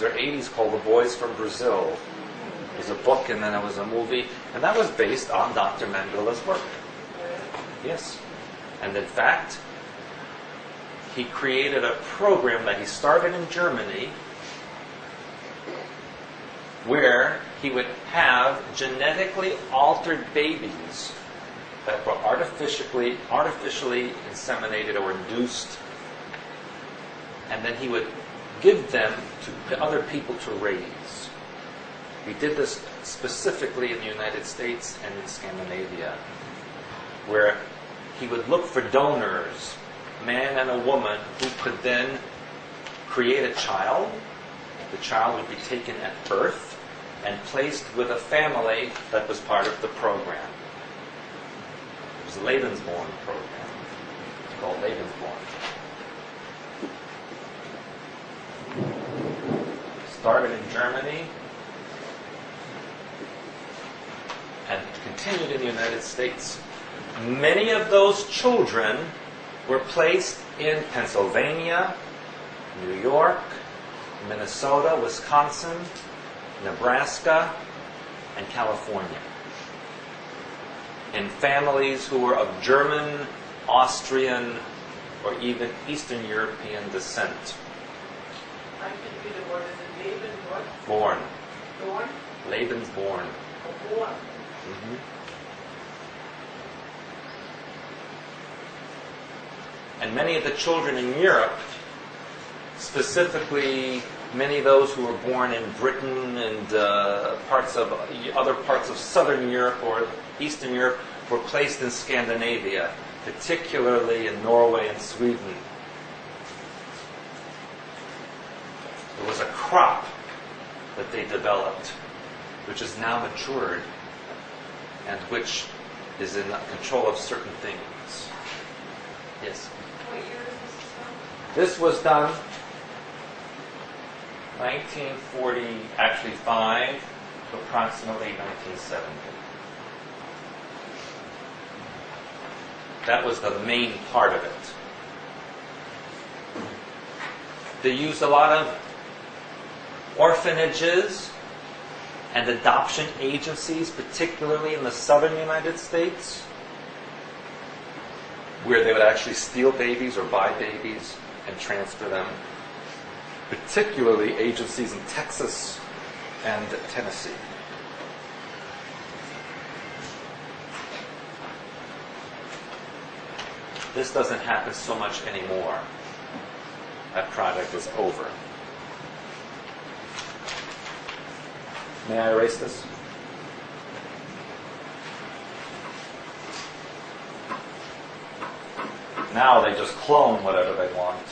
70s or 80s called The Boys from Brazil. It was a book and then it was a movie. And that was based on Dr. Mengele's work. Yes. And in fact, he created a program that he started in Germany where he would have genetically altered babies that were artificially inseminated or induced, and then he would give them to other people to raise. He did this specifically in the United States and in Scandinavia, where he would look for donors, a man and a woman, who could then create a child. The child would be taken at birth and placed with a family that was part of the program. It was a Lebensborn program. It's called Lebensborn. Started in Germany and continued in the United States. Many of those children were placed in Pennsylvania, New York, Minnesota, Wisconsin, Nebraska, and California, in families who were of German, Austrian, or even Eastern European descent. I can read the word. Is it Leben what? Born. Born? Lebensborn. Oh, born. Mm-hmm. And many of the children in Europe, specifically many of those who were born in Britain and other parts of Southern Europe or Eastern Europe, were placed in Scandinavia, particularly in Norway and Sweden. There was a crop that they developed, which is now matured, and which is in control of certain things. Yes? What year is this done? This was done 1945 to approximately 1970. That was the main part of it. They used a lot of orphanages and adoption agencies, particularly in the southern United States, where they would actually steal babies or buy babies and transfer them. Particularly agencies in Texas and Tennessee. This doesn't happen so much anymore. That project is over. May I erase this? Now they just clone whatever they want.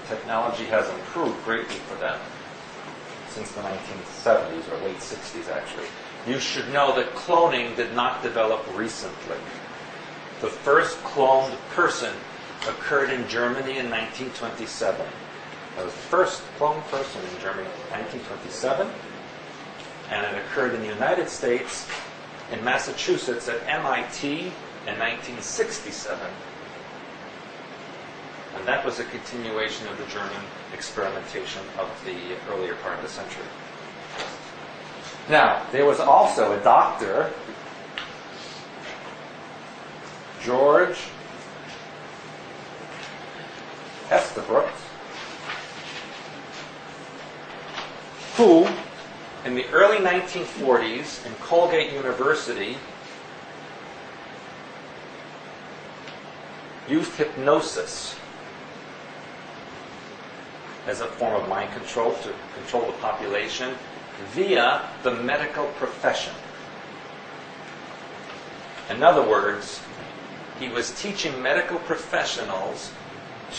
Technology has improved greatly for them since the 1970s or late 60s, actually. You should know that cloning did not develop recently. The first cloned person occurred in Germany in 1927. That was the first cloned person in Germany in 1927, and it occurred in the United States, in Massachusetts at MIT in 1967. And that was a continuation of the German experimentation of the earlier part of the century. Now, there was also a doctor, George Estabrook, who, in the early 1940s in Colgate University, used hypnosis as a form of mind control to control the population via the medical profession. In other words, he was teaching medical professionals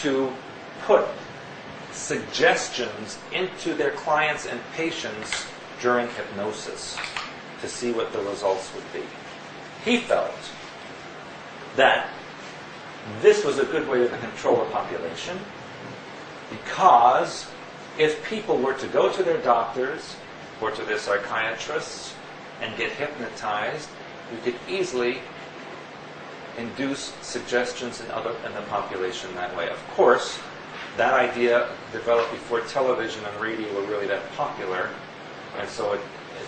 to put suggestions into their clients and patients during hypnosis to see what the results would be. He felt that this was a good way to control the population, because if people were to go to their doctors or to their psychiatrists and get hypnotized, you could easily induce suggestions in the population that way. Of course, that idea developed before television and radio were really that popular, and so it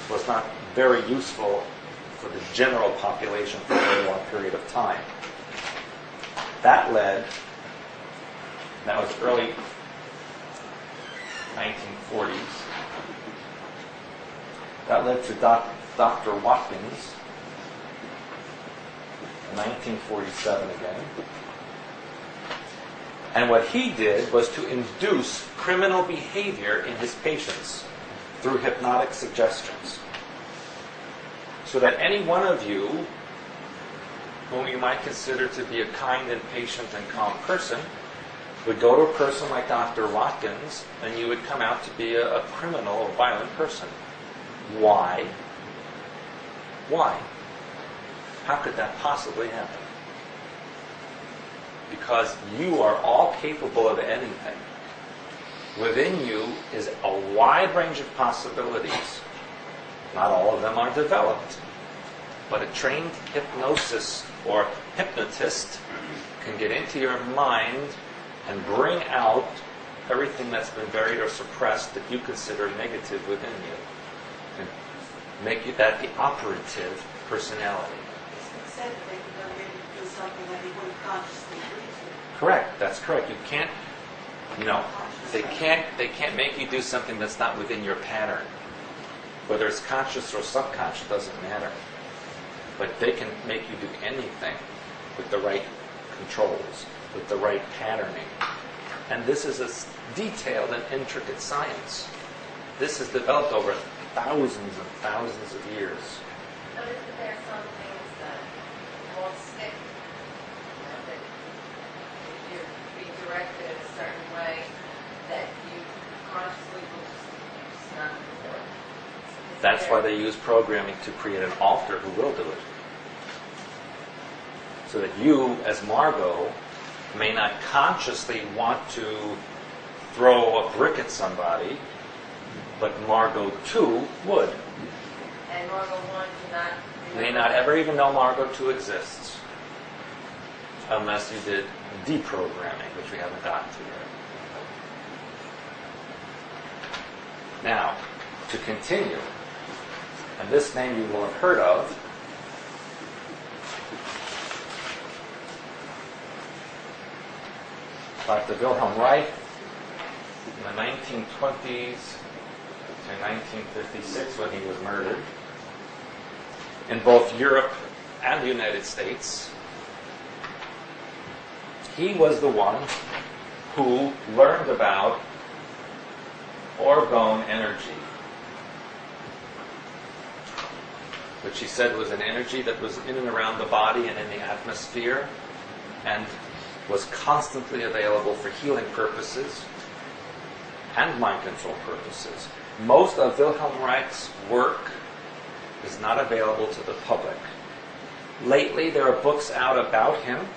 was not very useful for the general population for a very long period of time. That was early 1940s. That led to Dr. Watkins, 1947 again. And what he did was to induce criminal behavior in his patients through hypnotic suggestions. So that any one of you, whom you might consider to be a kind and patient and calm person, would go to a person like Dr. Watkins, and you would come out to be a criminal or violent person. Why? Why? How could that possibly happen? Because you are all capable of anything. Within you is a wide range of possibilities. Not all of them are developed. But a trained hypnosis or hypnotist can get into your mind and bring out everything that's been buried or suppressed that you consider negative within you. And make that the operative personality. It's said that they can maybe do something that they wouldn't consciously agree to. Correct. That's correct. You can't. No, they can't make you do something that's not within your pattern. Whether it's conscious or subconscious doesn't matter. But they can make you do anything with the right controls, with the right patterning. And this is a detailed and intricate science. This has developed over thousands and thousands of years. But isn't there some things that won't stick? That if you're being directed in a certain way, that you consciously will just not work? That's why they use programming to create an alter who will do it. So that you, as Margot, may not consciously want to throw a brick at somebody, but Margot 2 would. And Margot 1 cannot... May not ever even know Margot 2 exists. Unless you did deprogramming, which we haven't gotten to yet. Now, to continue, and this name you will have heard of, Dr. Wilhelm Reich, in the 1920s to 1956 when he was murdered, in both Europe and the United States. He was the one who learned about orgone energy, which he said was an energy that was in and around the body and in the atmosphere and was constantly available for healing purposes and mind control purposes. Most of Wilhelm Reich's work is not available to the public. Lately, there are books out about him,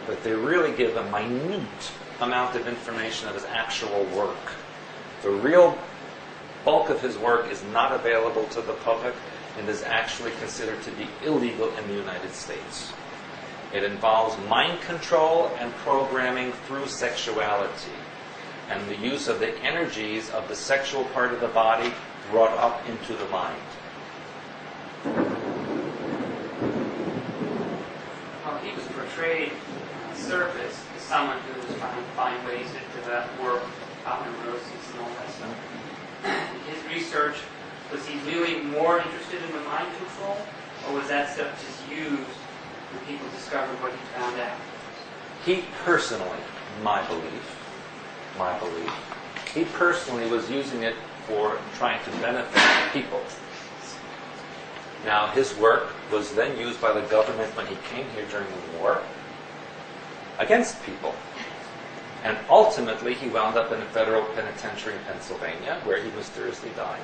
but they really give a minute amount of information of his actual work. The real bulk of his work is not available to the public and is actually considered to be illegal in the United States. It involves mind control and programming through sexuality and the use of the energies of the sexual part of the body brought up into the mind. Well, he was portrayed on the surface as someone who was trying to find ways to develop work out neuroses and all that stuff. His research, was he really more interested in the mind control, or was that stuff just used when people discovered what he found out? He personally, my belief, he personally was using it for trying to benefit people. Now, his work was then used by the government when he came here during the war against people. And ultimately, he wound up in a federal penitentiary in Pennsylvania, where he mysteriously died.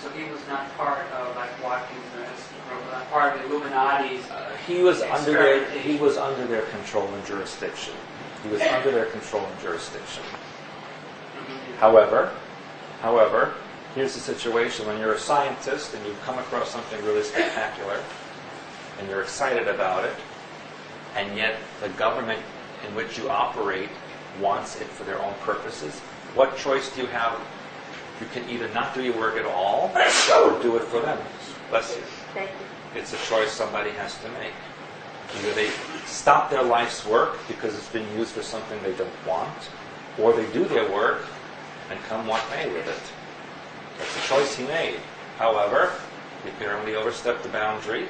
So he was not part of, like, Watkins, not part of the Illuminati's. He was under their control and jurisdiction. However, here's the situation. When you're a scientist and you've come across something really spectacular and you're excited about it, and yet the government in which you operate wants it for their own purposes. What choice do you have? You can either not do your work at all or do it for them. Bless you. Thank you. It's a choice somebody has to make. Either they stop their life's work because it's been used for something they don't want, or they do their work and come what may with it. That's the choice he made. However, he apparently overstepped the boundary